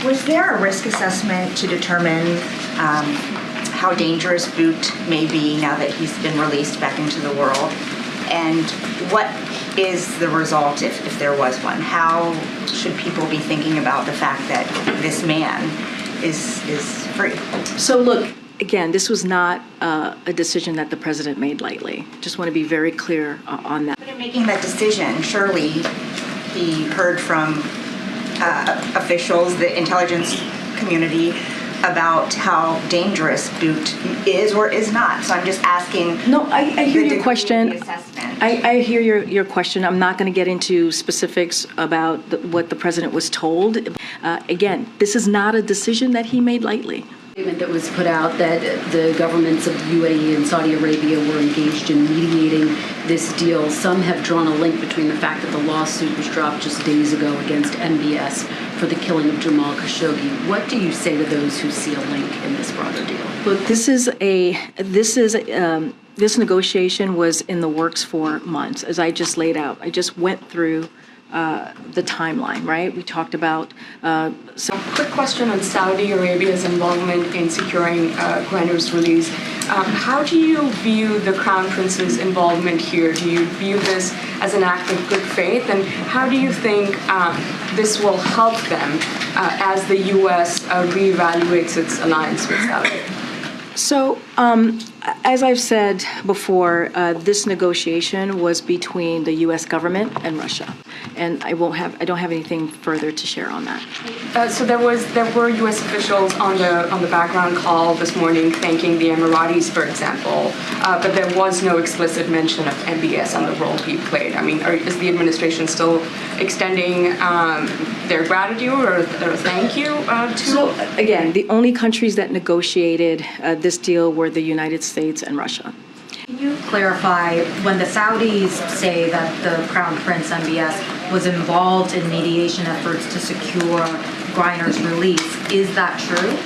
Was there a risk assessment to determine how dangerous Bout may be now that he's been released back into the world? And what is the result if there was one? How should people be thinking about the fact that this man is free? So look, again, this was not a decision that the president made lightly. Just want to be very clear on that. But in making that decision, surely he heard from officials, the intelligence community, about how dangerous Bout is or is not. So I'm just asking. No, I hear your question. Assessment. I hear your question. I'm not going to get into specifics about what the president was told. Again, this is not a decision that he made lightly. Statement that was put out that the governments of UAE and Saudi Arabia were engaged in mediating this deal. Some have drawn a link between the fact that the lawsuit was dropped just days ago against MBS for the killing of Jamal Khashoggi. What do you say to those who see a link in this broader deal? Look, this negotiation was in the works for months, as I just laid out. I just went through the timeline, right? We talked about some. Quick question on Saudi Arabia's involvement in securing Griner's release. How do you view the Crown Prince's involvement here? Do you view this as an act of good faith? And how do you think this will help them as the U.S. reevaluates its alliance with Saudi? So, as I've said before, this negotiation was between the U.S. government and Russia, and I don't have anything further to share on that. So there were U.S. officials on the background call this morning thanking the Emirates, for example, but there was no explicit mention of MBS and the role he played. I mean, is the administration still extending their gratitude or their thank you to? So again, the only countries that negotiated this deal were the United States and Russia. Can you clarify, when the Saudis say that the Crown Prince MBS was involved in mediation efforts to secure Griner's release, is that true?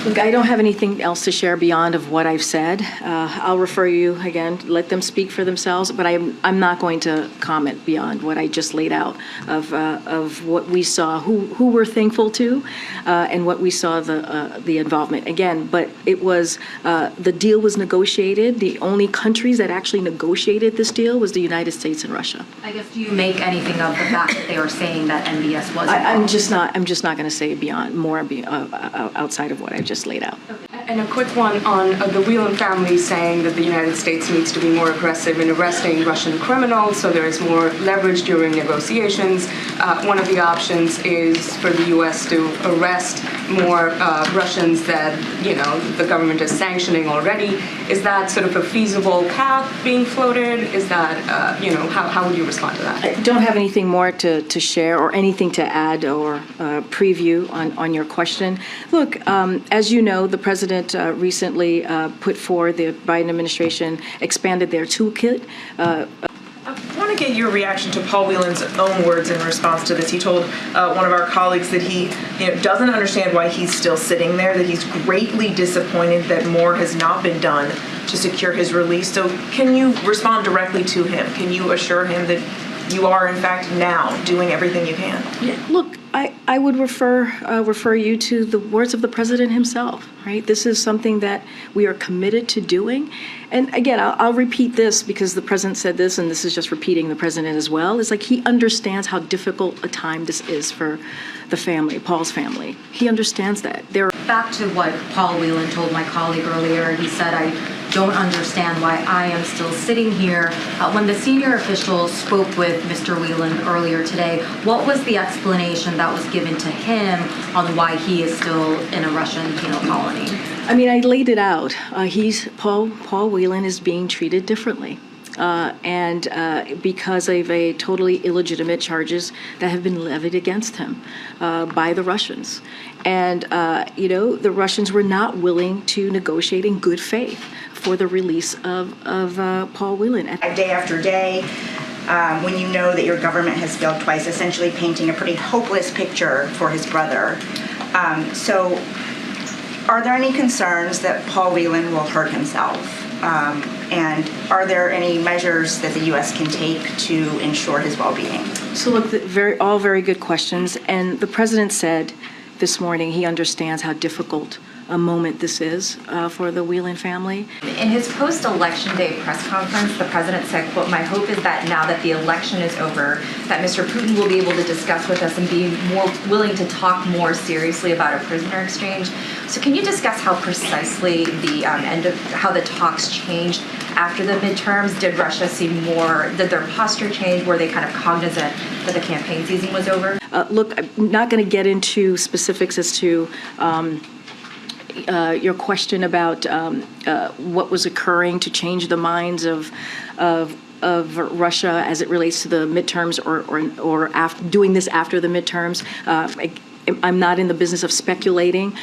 Look, I don't have anything else to share beyond of what I've said. I'll refer you again, let them speak for themselves, but I'm not going to comment beyond what I just laid out of what we saw, who we're thankful to, and what we saw the involvement. Again, but it was, the deal was negotiated. The only countries that actually negotiated this deal was the United States and Russia. I guess, do you make anything of the fact that they are saying that MBS was involved? I'm just not going to say more outside of what I just laid out. And a quick one on the Whelan family saying that the United States needs to be more aggressive in arresting Russian criminals, so there is more leverage during negotiations. One of the options is for the U.S. to arrest more Russians that, the government is sanctioning already. Is that sort of a feasible path being floated? Is that, how would you respond to that? I don't have anything more to share or anything to add or preview on your question. Look, as you know, the president recently put forward, the Biden administration expanded their toolkit. I want to get your reaction to Paul Whelan's own words in response to this. He told one of our colleagues that he doesn't understand why he's still sitting there, that he's greatly disappointed that more has not been done to secure his release. So can you respond directly to him? Can you assure him that you are, in fact, now doing everything you can? Yeah, look, I would refer you to the words of the president himself, right? This is something that we are committed to doing. And again, I'll repeat this because the president said this, and this is just repeating the president as well. It's like he understands how difficult a time this is for the family, Paul's family. He understands that. Back to what Paul Whelan told my colleague earlier, he said, I don't understand why I am still sitting here. When the senior officials spoke with Mr. Whelan earlier today, what was the explanation that was given to him on why he is still in a Russian penal colony? I mean, I laid it out. Paul Whelan is being treated differently. And because of a totally illegitimate charges that have been levied against him by the Russians. And, the Russians were not willing to negotiate in good faith for the release of Paul Whelan. Day after day, when you know that your government has failed twice, essentially painting a pretty hopeless picture for his brother. So are there any concerns that Paul Whelan will hurt himself? And are there any measures that the U.S. can take to ensure his well-being? So look, all very good questions. And the president said, this morning, he understands how difficult a moment this is for the Whelan family. In his post-election day press conference, the president said, quote, "My hope is that now that the election is over, that Mr. Putin will be able to discuss with us and be more willing to talk more seriously about a prisoner exchange." So can you discuss how precisely the end of how the talks changed after the midterms? Did Russia seem more, did their posture change? Were they kind of cognizant that the campaign season was over? Look, I'm not going to get into specifics as to your question about what was occurring to change the minds of Russia as it relates to the midterms or after, doing this after the midterms. I'm not in the business of speculating.